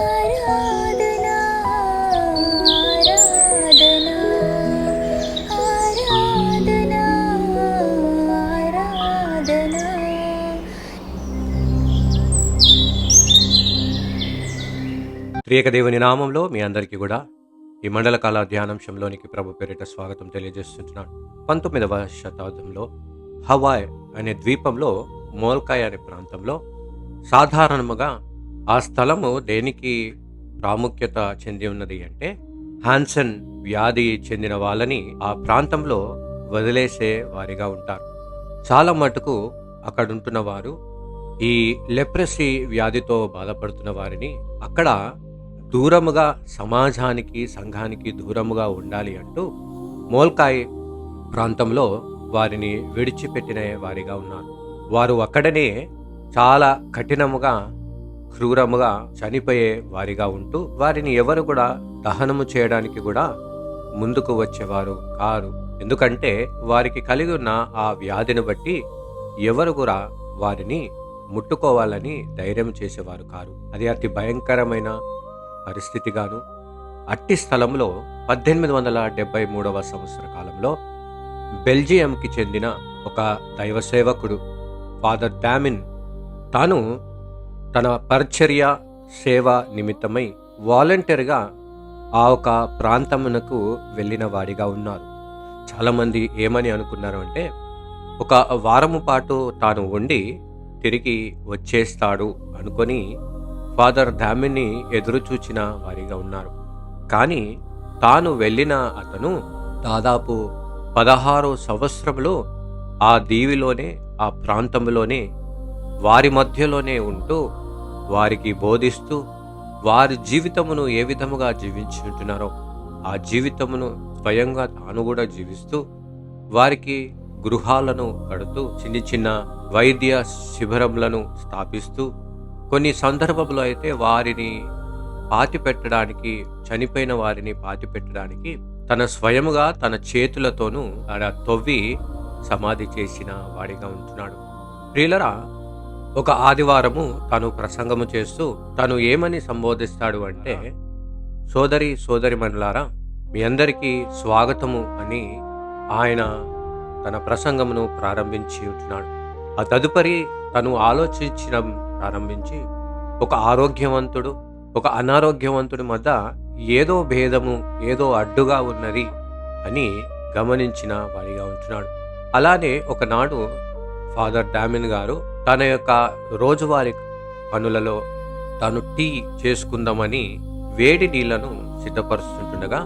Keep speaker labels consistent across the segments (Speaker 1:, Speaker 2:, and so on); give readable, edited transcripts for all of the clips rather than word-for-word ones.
Speaker 1: ఆరాధనా ఆరాధనా ఆరాధనా ఆరాధనా.
Speaker 2: త్రియక దేవుని నామంలో మీ అందరికీ కూడా ఈ మండలకాల ధ్యానాంశంలోనికి ప్రభు పేరిట స్వాగతం తెలియజేస్తుంటున్నాను. 19వ శతాబ్దంలో హవాయ్ అనే ద్వీపంలో మోల్కాయ్ అనే ప్రాంతంలో సాధారణముగా ఆ స్థలము దేనికి ప్రాముఖ్యత చెంది ఉన్నది అంటే హాన్సన్ వ్యాధి చెందిన వాళ్ళని ఆ ప్రాంతంలో వదిలేసే వారిగా ఉంటారు. చాలా మటుకు అక్కడుంటున్న వారు ఈ లెప్రసీ వ్యాధితో బాధపడుతున్న వారిని అక్కడ దూరముగా సమాజానికి సంఘానికి దూరముగా ఉండాలి అంటూ మోల్కాయ్ ప్రాంతంలో వారిని విడిచిపెట్టిన వారిగా ఉన్నారు. వారు అక్కడనే చాలా కఠినముగా క్రూరముగా చనిపోయే వారిగా ఉంటూ వారిని ఎవరు కూడా దహనము చేయడానికి కూడా ముందుకు వచ్చేవారు కారు. ఎందుకంటే వారికి కలిగి ఉన్న ఆ వ్యాధిని బట్టి ఎవరు కూడా వారిని ముట్టుకోవాలని ధైర్యం చేసేవారు కారు. అది అతి భయంకరమైన పరిస్థితిగాను. అట్టి స్థలంలో 1873వ సంవత్సర కాలంలో బెల్జియంకి చెందిన ఒక దైవ సేవకుడు ఫాదర్ డామిన్ తాను తన పరిచర్య సేవ నిమిత్తమై వాలంటీర్గా ఆ ఒక ప్రాంతమునకు వెళ్ళిన వాడిగా ఉన్నారు. చాలామంది ఏమని అనుకున్నారు అంటే ఒక వారము పాటు తాను ఉండి తిరిగి వచ్చేస్తాడు అనుకొని ఫాదర్ డామిన్ని ఎదురు చూచిన వారిగా ఉన్నారు. కానీ తాను వెళ్ళిన అతను దాదాపు 16 సంవత్సరములు ఆ దీవిలోనే ఆ ప్రాంతంలోనే వారి మధ్యలోనే ఉంటూ వారికి బోధిస్తూ వారి జీవితమును ఏ విధముగా జీవించి ఉంటున్నారో ఆ జీవితమును స్వయంగా తాను కూడా జీవిస్తూ వారికి గృహాలను కడుతూ చిన్న చిన్న వైద్య శిబిరములను స్థాపిస్తూ కొన్ని సందర్భంలో అయితే వారిని పాతిపెట్టడానికి చనిపోయిన వారిని పాతిపెట్టడానికి తన స్వయముగా తన చేతులతోనూ ఆడ తవ్వి సమాధి చేసిన వాడిగా ఉంటున్నాడు. ప్రియులరా, ఒక ఆదివారము తాను ప్రసంగము చేస్తూ తను ఏమని సంబోధిస్తాడు అంటే సోదరిమణులారా మీ అందరికీ స్వాగతము అని ఆయన తన ప్రసంగమును ప్రారంభించి ఉంటున్నాడు. ఆ తదుపరి తను ఆలోచించడం ప్రారంభించి ఒక ఆరోగ్యవంతుడు ఒక అనారోగ్యవంతుడి మధ్య ఏదో భేదము ఏదో అడ్డుగా ఉన్నది అని గమనించిన వాడిగా ఉంటున్నాడు. అలానే ఒకనాడు ఫాదర్ డామిన్ గారు తన యొక్క రోజువారీ పనులలో తాను టీ చేసుకుందామని వేడి నీళ్లను సిద్ధపరుస్తుండగా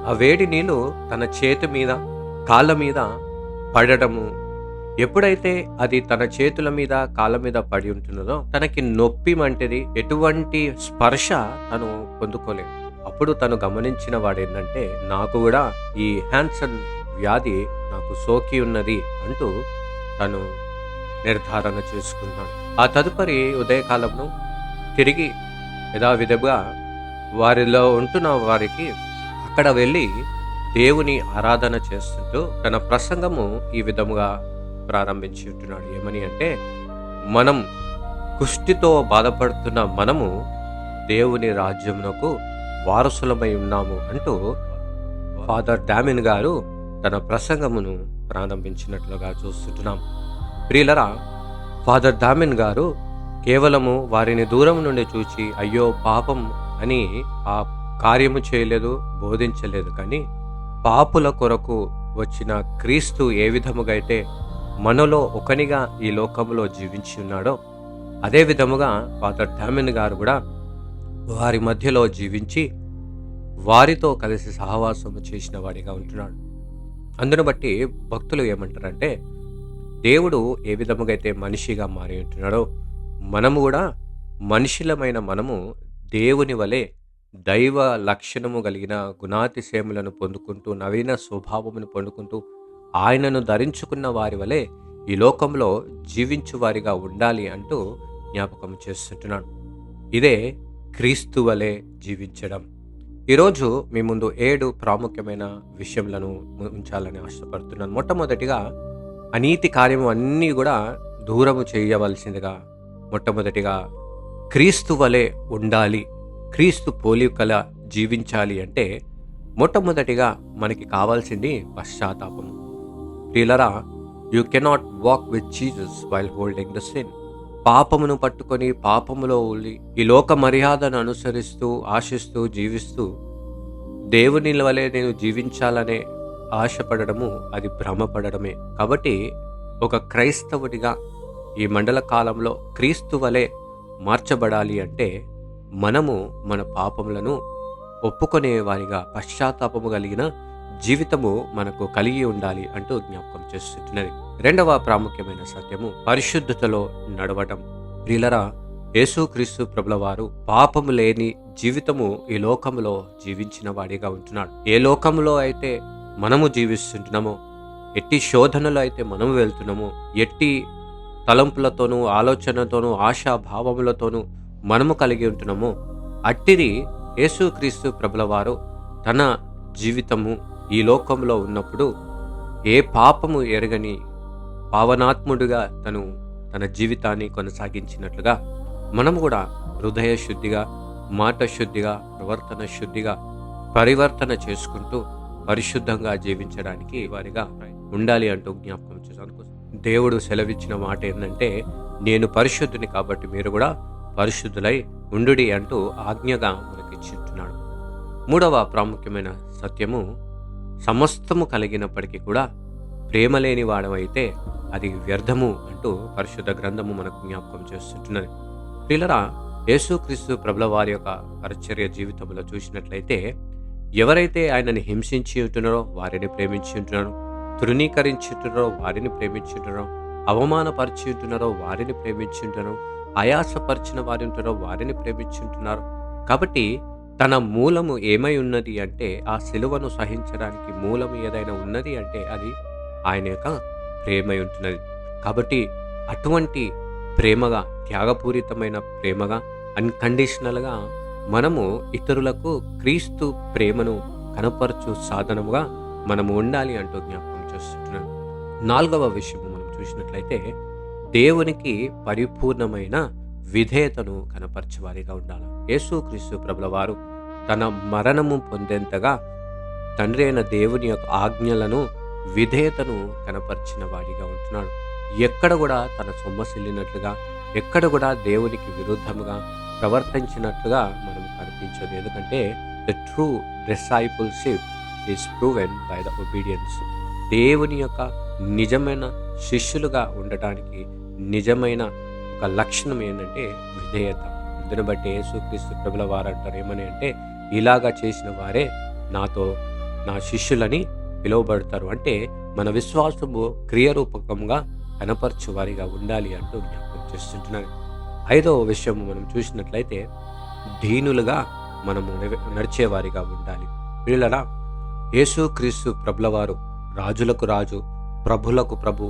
Speaker 2: ఆ వేడి నీళ్లు తన చేతి మీద కాళ్ళ మీద పడటము, ఎప్పుడైతే అది తన చేతుల మీద కాళ్ళ మీద పడి ఉంటున్నదో తనకి నొప్పి వంటిది ఎటువంటి స్పర్శ తను పొందుకోలేదు. అప్పుడు తను గమనించిన వాడేంటంటే నాకు కూడా ఈ హాన్సన్ వ్యాధి నాకు సోకి ఉన్నది అంటూ తను నిర్ధారణ చేసుకున్నాడు. ఆ తదుపరి ఉదయకాలంలో తిరిగి యథావిధిగా వారిలో ఉంటున్న వారికి అక్కడ వెళ్ళి దేవుని ఆరాధన చేస్తుంటూ తన ప్రసంగము ఈ విధముగా ప్రారంభించి ఉంటున్నాడు. ఏమని అంటే మనం కుష్టితో బాధపడుతున్న మనము దేవుని రాజ్యమునకు వారసులమై ఉన్నాము అంటూ ఫాదర్ డామిన్ గారు తన ప్రసంగమును ప్రారంభించినట్లుగా చూస్తుంటున్నాం. ప్రియులరా, ఫాదర్ డామిన్ గారు కేవలము వారిని దూరం నుండి చూచి అయ్యో పాపం అని ఆ కార్యము చేయలేదు, బోధించలేదు. కానీ పాపుల కొరకు వచ్చిన క్రీస్తు ఏ విధముగా అయితే మనలో ఒకనిగా ఈ లోకంలో జీవించి ఉన్నాడో అదే విధముగా ఫాదర్ డామిన్ గారు కూడా వారి మధ్యలో జీవించి వారితో కలిసి సహవాసము చేసిన వాడిగా ఉంటున్నాడు. అందును బట్టి భక్తులు ఏమంటారంటే దేవుడు ఏ విధముగా అయితే మనిషిగా మారి ఉంటున్నాడో మనము కూడా మనుషులమైన మనము దేవుని వలె దైవ లక్షణము కలిగిన గుణాతిశయములను పొందుకుంటూ నవీన స్వభావమును పొందుకుంటూ ఆయనను ధరించుకున్న వారి వలె ఈ లోకంలో జీవించు వారిగా ఉండాలి అంటూ జ్ఞాపకం చేస్తుంటున్నాడు. ఇదే క్రీస్తు వలె జీవించడం. ఈరోజు మీ ముందు 7 ప్రాముఖ్యమైన విషయములను ఉంచాలని ఆశపడుతున్నాను. మొట్టమొదటిగా అనీతి కార్యము అన్నీ కూడా దూరము చేయవలసిందిగా మొట్టమొదటిగా క్రీస్తు వలె ఉండాలి. క్రీస్తు పోలికల జీవించాలి అంటే మొట్టమొదటిగా మనకి కావాల్సింది పశ్చాత్తాపము. ప్రియులరా, you cannot walk with Jesus while holding the sin. పాపమును పట్టుకొని పాపములో ఉల్లి ఈ లోక మర్యాదను అనుసరిస్తూ ఆశిస్తూ జీవిస్తూ దేవుని వలె నేను జీవించాలనే ఆశపడడము అది భ్రమపడడమే. కాబట్టి ఒక క్రైస్తవుడిగా ఈ మండల కాలంలో క్రీస్తు వలె మార్చబడాలి అంటే మనము మన పాపములను ఒప్పుకునే వారిగా పశ్చాత్తాపము కలిగిన జీవితము మనకు కలిగి ఉండాలి అంటూ జ్ఞాపకం చేస్తున్నది. రెండవ ప్రాముఖ్యమైన సత్యము పరిశుద్ధతలో నడవటం. ప్రియులరా, యేసుక్రీస్తు ప్రభుల వారు పాపము లేని జీవితము ఈ లోకములో జీవించిన వాడిగా ఉంటున్నాడు. ఏ లోకములో అయితే మనము జీవిస్తుంటున్నామో, ఎట్టి శోధనలో అయితే మనము వెళ్తున్నామో, ఎట్టి తలంపులతోనూ ఆలోచనతోనూ ఆశాభావములతోనూ మనము కలిగి ఉంటున్నామో, అట్టిది యేసుక్రీస్తు ప్రభుల వారు తన జీవితము ఈ లోకంలో ఉన్నప్పుడు ఏ పాపము ఎరగని పావనాత్ముడుగా తన జీవితాన్ని కొనసాగించినట్లుగా మనము కూడా హృదయ శుద్ధిగా, మాట శుద్ధిగా, ప్రవర్తన శుద్ధిగా పరివర్తన చేసుకుంటూ పరిశుద్ధంగా జీవించడానికి వారిగా ఉండాలి అంటూ జ్ఞాపకం చేశాను. దేవుడు సెలవిచ్చిన మాట ఏంటంటే, నేను పరిశుద్ధుని కాబట్టి మీరు కూడా పరిశుద్ధులై ఉండుడి అంటూ ఆజ్ఞగా మనకిచ్చుంటున్నాడు. మూడవ ప్రాముఖ్యమైన సత్యము, సమస్తము కలిగినప్పటికీ కూడా ప్రేమ లేని వాడవైతే అది వ్యర్థము అంటూ పరిశుద్ధ గ్రంథము మనకు జ్ఞాపకం చేస్తుంటున్నది. ప్రియులరా, యేసుక్రీస్తు ప్రభుల వారి యొక్క పరిచర్య జీవితంలో చూసినట్లయితే ఎవరైతే ఆయనని హింసించి ఉంటున్నారో వారిని ప్రేమించి ఉంటున్నారు, తృణీకరించి ఉంటున్నారో వారిని ప్రేమించి ఉంటున్నారు, అవమానపరిచి ఉంటున్నారో వారిని ప్రేమించి ఉంటున్నారు, ఆయాసపరిచిన వారి ఉంటారో వారిని ప్రేమించి ఉంటున్నారు. కాబట్టి తన మూలము ఏమై ఉన్నది అంటే, ఆ సిలువను సహించడానికి మూలము ఏదైనా ఉన్నది అంటే అది ఆయన యొక్క ప్రేమై ఉంటున్నది. కాబట్టి అటువంటి ప్రేమగా, త్యాగపూరితమైన ప్రేమగా, అన్కండిషనల్గా మనము ఇతరులకు క్రీస్తు ప్రేమను కనపరచు సాధనముగా మనము ఉండాలి అంటూ జ్ఞాపకం చేస్తున్నాను. నాలుగవ విషయము మనం చూసినట్లయితే, దేవునికి పరిపూర్ణమైన విధేయతను కనపరచేవారిగా ఉండాలి. యేసుక్రీస్తు ప్రభుల వారు తన మరణము పొందేంతగా తండ్రి అయిన దేవుని యొక్క ఆజ్ఞలను, విధేయతను కనపరిచిన వాడిగా ఉంటున్నాడు. ఎక్కడ కూడా తన సొమ్మసిల్లినట్లుగా, ఎక్కడ కూడా దేవునికి విరుద్ధముగా ప్రవర్తించినట్లుగా మనం కనిపించదు. ఎందుకంటే the true discipleship is proven by the obedience. దేవుని యొక్క నిజమైన శిష్యులుగా ఉండటానికి నిజమైన ఒక లక్షణం ఏంటంటే విధేయత. అందుని బట్టి యేసుక్రీస్తు ప్రభుల వారు అంటారు ఏమని అంటే, ఇలాగా చేసిన వారే నా శిష్యులని పిలువబడతారు. అంటే మన విశ్వాసము క్రియారూపకంగా కనపరచు వారిగా ఉండాలి అంటూ జ్ఞాపకం చేస్తుంటున్నాను. ఐదవ విషయం మనం చూసినట్లయితే, దీనులుగా మనము నడిచేవారిగా ఉండాలి. వీళ్ళరా, యేసుక్రీస్తు ప్రభుల వారు రాజులకు రాజు, ప్రభులకు ప్రభు,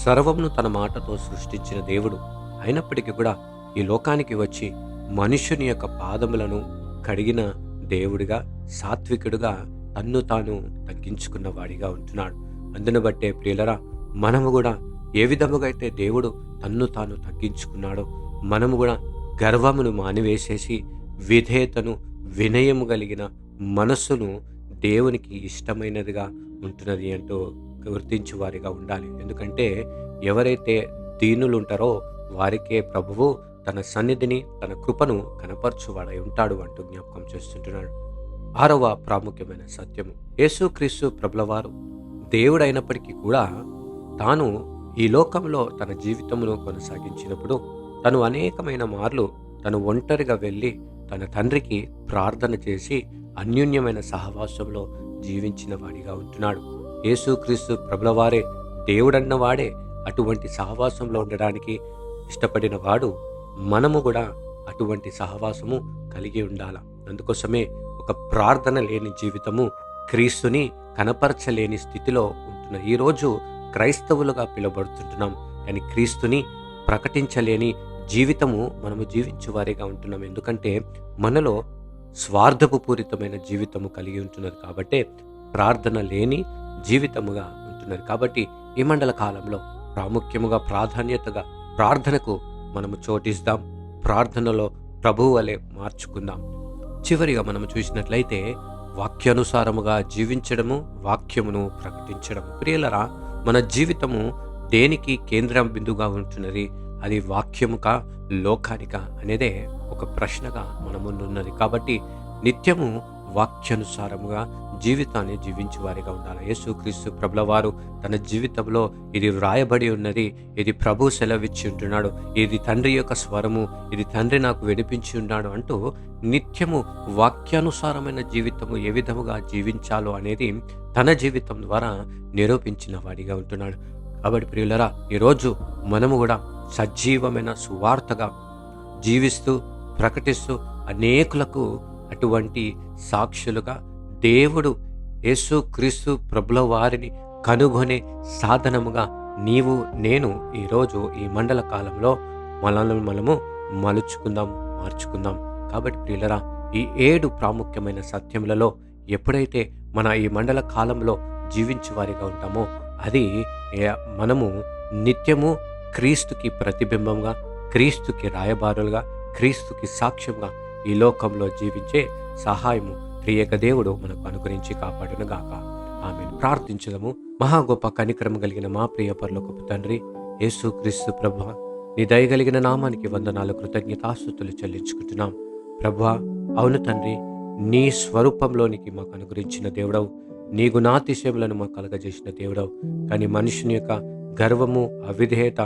Speaker 2: సర్వమును తన మాటతో సృష్టించిన దేవుడు అయినప్పటికీ కూడా ఈ లోకానికి వచ్చి మనుషుని యొక్క పాదములను కడిగిన దేవుడిగా, సాత్వికుడుగా తన్ను తాను తగ్గించుకున్న వాడిగా ఉంటున్నాడు. అందును బట్టే ప్రియులరా, మనము కూడా ఏ విధముగా అయితే దేవుడు తన్ను తాను తగ్గించుకున్నాడో, మనము కూడా గర్వమును మానివేసేసి విధేయతను, వినయము కలిగిన మనస్సును దేవునికి ఇష్టమైనదిగా ఉంటున్నది అంటూ గుర్తించు వారిగా ఉండాలి. ఎందుకంటే ఎవరైతే దీనులు ఉంటారో వారికే ప్రభువు తన సన్నిధిని, తన కృపను కనపరచువాడై ఉంటాడు అంటూ జ్ఞాపకం చేస్తుంటున్నాడు. ఆరవ ప్రాముఖ్యమైన సత్యము, యేసుక్రీస్తు ప్రభుల వారు దేవుడైనప్పటికీ కూడా తాను ఈ లోకంలో తన జీవితమును కొనసాగించినప్పుడు తను అనేకమైన మార్లు తను ఒంటరిగా వెళ్ళి తన తండ్రికి ప్రార్థన చేసి అన్యోన్యమైన సహవాసంలో జీవించిన వాడిగా ఉంటున్నాడు. యేసుక్రీస్తు ప్రభుల వారే దేవుడన్న వాడే అటువంటి సహవాసంలో ఉండడానికి ఇష్టపడిన వాడు. మనము కూడా అటువంటి సహవాసము కలిగి ఉండాలి. అందుకోసమే ఒక ప్రార్థన లేని జీవితము, క్రీస్తుని కనపరచలేని స్థితిలో ఉంటున్న ఈరోజు క్రైస్తవులుగా పిలువబడుతుంటున్నాం. కానీ క్రీస్తుని ప్రకటించలేని జీవితము మనము జీవించువారిగా ఉంటున్నాం. ఎందుకంటే మనలో స్వార్థపు పూరితమైన జీవితము కలిగి ఉంటున్నది కాబట్టి, ప్రార్థన లేని జీవితముగా ఉంటున్నది కాబట్టి ఈ మండల కాలంలో ప్రాముఖ్యముగా, ప్రాధాన్యతగా ప్రార్థనకు మనము చోటిస్తాం. ప్రార్థనలో ప్రభువు వలె మార్చుకుందాం. చివరిగా మనం చూసినట్లయితే వాక్యానుసారముగా జీవించడము, వాక్యమును ప్రకటించడం. ప్రియులరా, మన జీవితము దేనికి కేంద్ర బిందుగా ఉంటున్నది? అది వాక్యముకా, లోకానికా అనేదే ఒక ప్రశ్నగా మన ముందున్నది. కాబట్టి నిత్యము వాక్యానుసారముగా జీవితాన్ని జీవించేవారిగా ఉండాలి. యేసుక్రీస్తు ప్రభుల వారు తన జీవితంలో ఇది వ్రాయబడి ఉన్నది, ఇది ప్రభు సెలవిచ్చి ఉంటున్నాడు, ఇది తండ్రి యొక్క స్వరము, ఇది తండ్రి నాకు వినిపించి ఉన్నాడు అంటూ నిత్యము వాక్యానుసారమైన జీవితము ఏ విధముగా జీవించాలో అనేది తన జీవితం ద్వారా నిరూపించిన వాడిగా ఉంటున్నాడు. కాబట్టి ప్రియులరా, ఈరోజు మనము కూడా సజీవమైన సువార్తగా జీవిస్తూ ప్రకటిస్తూ అనేకులకు అటువంటి సాక్షులుగా దేవుడు యేసుక్రీస్తు ప్రభుల వారిని కనుగొనే సాధనముగా నీవు నేను ఈరోజు ఈ మండల కాలంలో మనము మలుచుకుందాం, మార్చుకుందాం. కాబట్టి ప్రియులరా, ఈ 7 ప్రాముఖ్యమైన సత్యములలో ఎప్పుడైతే మన ఈ మండల కాలంలో జీవించే వారిగా ఉంటామో అది మనము నిత్యము క్రీస్తుకి ప్రతిబింబంగా, క్రీస్తుకి రాయబారులుగా, క్రీస్తుకి సాక్ష్యంగా ఈ లోకంలో జీవించే సహాయము త్రియేక దేవుడు మనకు అనుగ్రహించి కాపాడును గాక. ఆమేన్. ప్రార్థించుదాము. మహా గొప్ప కనికరము కలిగిన మా ప్రియ పరలోకపు తండ్రి, యేసుక్రీస్తు ప్రభువా, నీ దయగలిగిన నామానికి వందనాలు, కృతజ్ఞతాస్తుతులు చెల్లించుకుంటున్నాం. ప్రభువా, అవును తండ్రి, నీ స్వరూపంలోనికి మాకు అనుగ్రహించిన దేవుడవు, నీ గుణాతిశయములను మాకు కలగజేసిన దేవుడవు. కానీ మనుషుని యొక్క గర్వము, అవిధేయత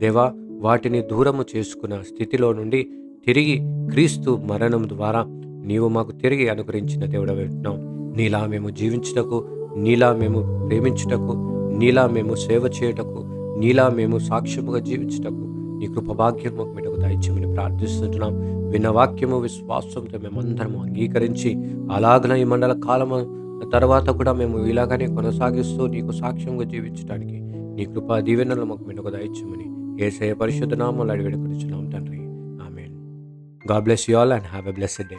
Speaker 2: దేవా, వాటిని దూరము చేసుకున్న స్థితిలో నుండి తిరిగి క్రీస్తు మరణం ద్వారా నీవు మాకు తిరిగి అనుగ్రహించిన దేవుడవే ఉంటున్నావు. నీలా మేము జీవించుటకు, నీలా మేము ప్రేమించుటకు, నీలా మేము సేవ చేయుటకు, నీలా మేము సాక్ష్యముగా జీవించుటకు నీ కృపభాగ్యం మాకు మెడకు దయచేయమని ప్రార్థిస్తుంటున్నాం. విన్న వాక్యము విశ్వాసంతో మేమందరము అంగీకరించి అలాగన ఈ మండల కాలము తర్వాత కూడా మేము ఇలాగనే కొనసాగిస్తూ నీకు సాక్ష్యంగా జీవించడానికి నీ కృపా దీవెనలు మాకు మెడకు దయచేయమని యేసయ్య పరిశుద్ధ నామములో అడిగి వేడుకొనుచున్నాం తండ్రి. ఆమేన్. God bless you all and have a blessed day.